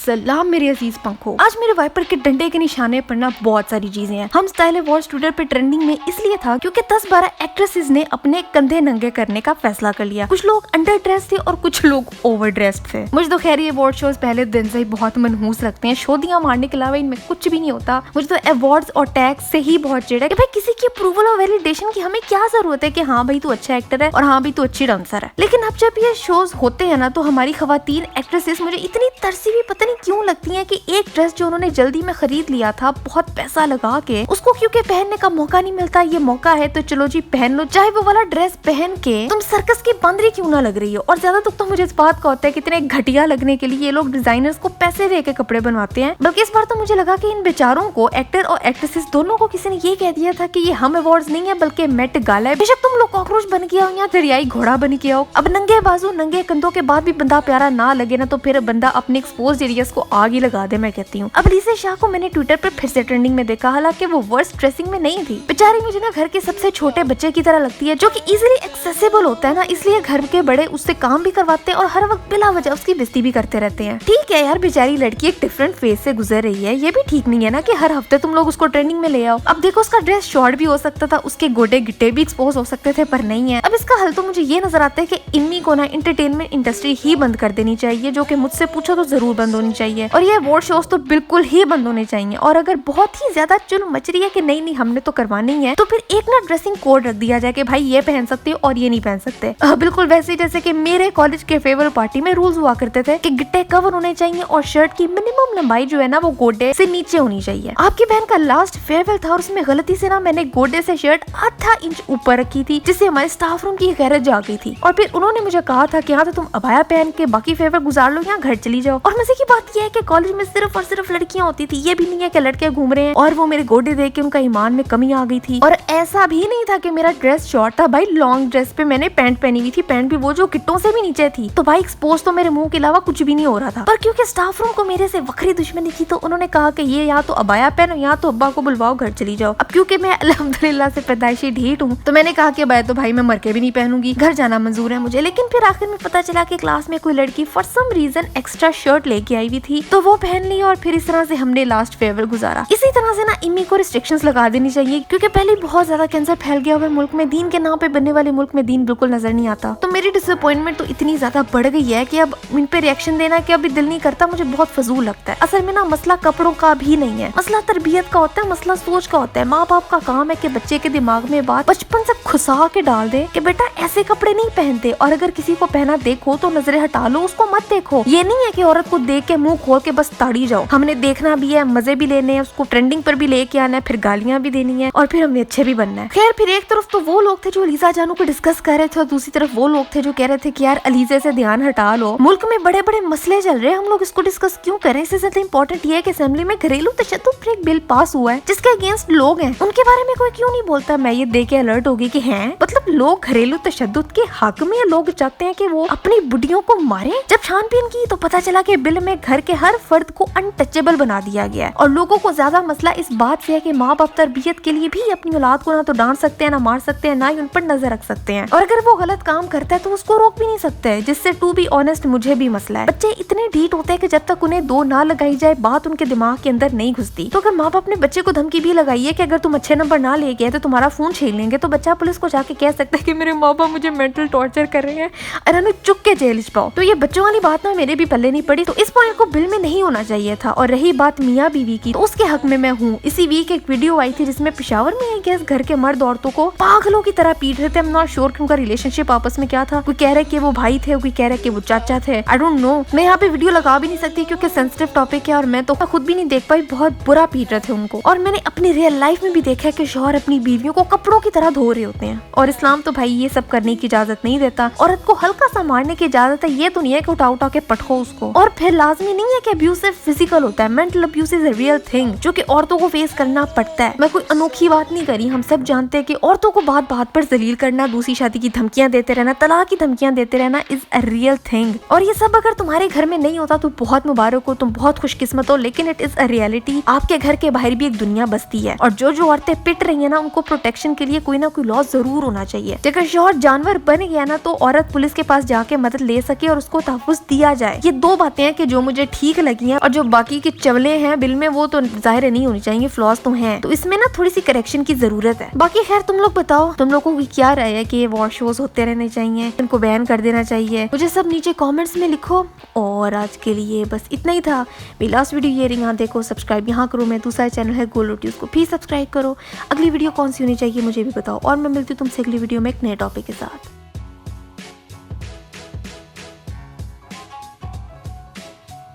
सलाम मेरे अजीज पंखों। आज मेरे वाइपर के डंडे के निशाने पर ना बहुत सारी चीजें हैं। हम स्टाइल अवार्ड्स ट्विटर पे ट्रेंडिंग में इसलिए था क्योंकि 10-12 एक्ट्रेसेस ने अपने कंधे नंगे करने का फैसला कर लिया। कुछ लोग अंडर ड्रेस थे और कुछ लोग ओवर ड्रेस्ड थे। मुझे तो खैर ये अवार्ड शोज पहले दिन से ही बहुत मनहूस लगते हैं। शोदियां मारने के अलावा इनमें कुछ भी नहीं होता। मुझे तो अवार्ड्स और टैक्स से ही बहुत चिढ़ है कि भाई किसी की अप्रूवल और वैलिडेशन की हमें क्या जरूरत है कि हाँ भाई तू अच्छा एक्टर है और हाँ भाई तू अच्छी डांसर है। लेकिन अब जब ये शोज होते हैं ना तो हमारी खवातीन एक्ट्रेसेस मुझे इतनी तरसी भी पता नहीं क्यों लगती है कि एक ड्रेस जो उन्होंने जल्दी में खरीद लिया था बहुत पैसा लगा के, उसको क्योंकि पहनने का मौका नहीं मिलता। ये मौका है तो चलो जी पहन लो, चाहे वो वाला ड्रेस पहन के तुम सर्कस की बंदरी क्यों ना लग रही हो। और ज्यादा दुख तो मुझे इस बात का होता है कि इतने घटिया लगने के लिए ये लोग डिजाइनर्स को पैसे दे के कपड़े बनवाते हैं। बल्कि इस बार तो मुझे लगा कि इन बेचारों को, एक्टर और एक्ट्रेसेस दोनों को, किसी ने ये कह दिया था कि ये हम अवार्ड्स नहीं है बल्कि मेट गाला है। बेशक तुम लोग कॉकरोच बन के आओ या दरियाई घोड़ा बन के आओ, अब नंगे बाजू नंगे कंधों के बाद भी बंदा प्यारा ना लगे ना तो फिर बंदा अपने एक्सपोज एरियाज को आग ही लगा दे। मैं कहती हूँ अब अलीज़ा शाह को मैंने ट्विटर पर फिर से ट्रेंडिंग में देखा, हालांकि वो वर्स्ट ड्रेसिंग में नहीं थी। बेचारी मुझे ना घर के सबसे छोटे बच्चे की तरह लगती है जो कि इजीली एक्सेसिबल होता है ना, इसलिए घर के बड़े उससे काम भी करवाते हैं और हर वक्त बिला वजह उसकी बेइज्जती भी करते रहते हैं। ठीक है यार, बेचारी लड़की एक डिफरेंट फेज से गुजर रही है, ये भी ठीक नहीं है ना कि हर हफ्ते तुम लोग उसको ट्रेंडिंग में ले आओ। अब देखो उसका ड्रेस शॉर्ट भी हो सकता था, उसके गोडे गिट्टे भी एक्सपोज हो सकते थे, पर नहीं है। अब इसका हल तो मुझे ये नजर आता है कि इन्हीं को ना एंटरटेनमेंट इंडस्ट्री ही बंद कर देनी चाहिए, जो कि मुझसे पूछो तो जरूर बंद होनी चाहिए। और ये अवार्ड शोज तो बिल्कुल ही बंद होने चाहिए। और अगर बहुत ही ज्यादा चुल मच रही है कि नहीं हमने तो करवानी है, तो फिर एक ना ड्रेसिंग कोड रख दिया जाए कि भाई ये पहन सकते हो और ये नहीं पहन सकते। बिल्कुल वैसे जैसे कि मेरे कॉलेज के फेयरवेल पार्टी में रूल्स हुआ करते थे कि गिट्टे कवर होने चाहिए और शर्ट की मिनिमम लंबाई जो है ना वो गोडे से नीचे होनी चाहिए। आपकी बहन का लास्ट फेयरवेल था और उसमें गलती से ना मैंने गोडे से शर्ट आधा इंच ऊपर रखी थी, जिससे हमारे स्टाफ रूम की गैरत जा गई थी। और फिर उन्होंने मुझे कहा था कि हाँ तो तुम अबाया पहन के बाकी फेयरवेल गुजार लो या घर चली जाओ। और मजे की बात यह है कि कॉलेज में सिर्फ और सिर्फ लड़कियां होती थी, ये भी नहीं है कि लड़के घूम रहे हैं। और वो मेरे गोडे देख के उनका ईमान में कमी आ गई थी। और ऐसा भी नहीं था कि मेरा ड्रेस शॉर्ट था, भाई लॉन्ग ड्रेस पे मैंने पैंट पहनी हुई थी, पैंट भी वो जो गिट्टों से भी नीचे थी, तो भाई एक्सपोज तो मेरे मुंह के अलावा कुछ भी नहीं हो रहा था। पर क्योंकि स्टाफ रूम को मेरे से वक्री दुश्मनी थी तो उन्होंने कहा कि ये या तो अबाया पहनो या तो अब्बा को बुलवाओ घर चली जाओ। अब क्योंकि मैं अल्हम्दुलिल्लाह से पैदाइशी ढीठ हूँ तो मैंने कहा कि अबाया तो भाई मैं मर के भी नहीं पहनूंगी, घर जाना मंजूर है मुझे। लेकिन फिर आखिर में पता चला कि क्लास में कोई लड़की for some reason extra shirt लेके आई हुई थी, तो वो पहन ली और फिर इस तरह से हमने लास्ट फेयरवेल गुजारा। इसी तरह से ना इन्हीं को रिस्ट्रिक्शंस लगा देनी चाहिए क्योंकि पहले बहुत ज्यादा कैंसर फैल गया हुआ मुल्क में, दीन के नाम पे बनने वाले मुल्क में दीन बिल्कुल नजर नहीं आता। तो मेरी डिसअपॉइंटमेंट तो इतनी ज्यादा बढ़ गई है कि अब इन पे रिएक्शन देना कि अभी दिल नहीं करता, मुझे बहुत फजूल लगता है। असल में ना मसला कपड़ों का भी नहीं है, मसला तरबियत का होता है, मसला सोच का होता है। माँ बाप का काम है कि बच्चे के दिमाग में बात बचपन से घुसा के डाल दे कि बेटा ऐसे कपड़े नहीं पहनते, और अगर किसी को पहना देखो तो नजरें हटा लो, उसको मत देखो। ये नहीं है कि औरत को देख के मुंह खोल के बस ताड़ी जाओ, हमने देखना भी है, मजे भी लेने हैं, उसको ट्रेंडिंग पर भी लेके आना है, फिर गालियां भी देनी है और फिर हमने अच्छे भी बनना है। खैर फिर एक तरफ तो वो लोग थे जो अलीज़ा जानू को डिस्कस कर रहे थे और दूसरी तरफ वो लोग थे जो कह रहे थे कि यार अलीज़ा से ध्यान हटा लो, मुल्क में बड़े बड़े मसले चल रहे हैं, हम लोग इसको डिस्कस क्यों करें। इससे ज्यादा इंपॉर्टेंट ये है कि असेंबली में घरेलू तशद्दुद पर एक बिल पास हुआ है जिसके अगेंस्ट लोग हैं, उनके बारे में कोई क्यों नहीं बोलता। मैं ये देख के अलर्ट होगी कि हैं मतलब लोग घरेलू तशद्दुद के हक में, लोग चाहते हैं कि वो अपनी बुढ़ियों को मारे। जब छानबीन की तो पता चला कि बिल में घर के हर फर्द को अनटचेबल बना दिया गया है और लोगों को ज्यादा मसला इस बात से है कि माँ बाप तरबियत के लिए भी अपनी औलाद को ना तो डांट सकते हैं, ना मार सकते हैं, ना ही उन पर नजर रख सकते हैं। और अगर वो गलत काम करता है तो उसको रोक भी नहीं सकते हैं, जिससे टू बी ऑनेस्ट मुझे भी मसला है। बच्चे इतने ढीठ होते हैं कि जब तक उन्हें दो ना लगाई जाए बात उनके दिमाग के अंदर नहीं घुसती। तो अगर माँ बाप ने बच्चे को धमकी भी लगाई है कि अगर तुम अच्छे नंबर ना ले गए तो तुम्हारा फोन छीन लेंगे, तो बच्चा पुलिस को जाके कह सकता है कि मेरे माँ बाप मुझे मेंटल टॉर्चर कर रहे हैं, अरे चुप के जेल पाओ। तो ये बच्चों वाली बात ना मेरे भी पल्ले नहीं पड़ी, तो इस पॉइंट को बिल में नहीं होना चाहिए था। और रही बात मियाँ बीवी की, तो उसके हक में मैं हूँ। इसी वीक एक वीडियो आई थी जिसमें पेशावर में आई गेस घर के मर्द औरतों को पागलों की तरह पीट रहे थे। I'm not sure कि उनका रिलेशनशिप आपस में क्या था, कोई कह रहे कि वो भाई थे, कोई कह रहे कि वो चाचा थे, आई डोंट नो। मैं यहाँ पे वीडियो लगा भी नहीं सकती क्योंकि सेंसिटिव टॉपिक है और मैं तो खुद भी नहीं देख पाई, बहुत बुरा पीट रहे थे उनको। और मैंने अपनी रियल लाइफ में भी देखा है कि शौहर अपनी बीवियों को कपड़ों की तरह धो रहे होते हैं और इस्लाम तो भाई ये सब करने की इजाजत नहीं देता। औरत को हल्का सा मारने की इजाजत है, ये तो नहीं है कि उठा उठा के पटको उसको। और फिर लाजमी नहीं है कि अब्यूज सिर्फ फिजिकल होता है, mental abuse is a real thing जो कि औरतों को फेस करना पड़ता है। मैं कोई अनोखी बात नहीं करी, हम सब जानते हैं कि औरतों को बात बात पर जलील करना, दूसरी शादी की धमकियां देते रहना, तलाक की धमकियां देते रहना इज अ रियल थिंग। और ये सब अगर तुम्हारे घर में नहीं होता तो बहुत मुबारक हो, तुम बहुत खुशकिस्मत हो, लेकिन इट इज अ रियलिटी। आपके घर के बाहर भी एक दुनिया बसती है और जो जो औरतें पिट रही है ना उनको प्रोटेक्शन के लिए कोई ना कोई लॉ जरूर होना चाहिए। अगर शौहर जानवर बन गया ना तो औरत पुलिस के पास जाके मदद ले सके और उसको तहफ्फुज़ दिया जाए। ये दो बातें हैं कि जो मुझे मुझे ठीक लगी हैं, और जो बाकी के चवले हैं बिल में वो तो जाहिर नहीं होनी चाहिए, फ्लॉज तो हैं, तो इसमें ना थोड़ी सी करेक्शन की जरूरत है। बाकी खैर तुम लोग बताओ, तुम लोगों की क्या राय है कि ये वॉर शोज होते रहने चाहिए, इनको बैन कर देना चाहिए? मुझे सब नीचे कमेंट्स में लिखो। और आज के लिए बस इतना ही था। मेरी लास्ट वीडियो ये रही, यहाँ देखो, सब्सक्राइब यहाँ करो, मैं दूसरा चैनल है गोलोटी, उसको भी सब्सक्राइब करो। अगली वीडियो कौन सी होनी चाहिए मुझे भी बताओ, और मैं मिलती हूँ तुमसे अगली वीडियो में एक नए टॉपिक के साथ।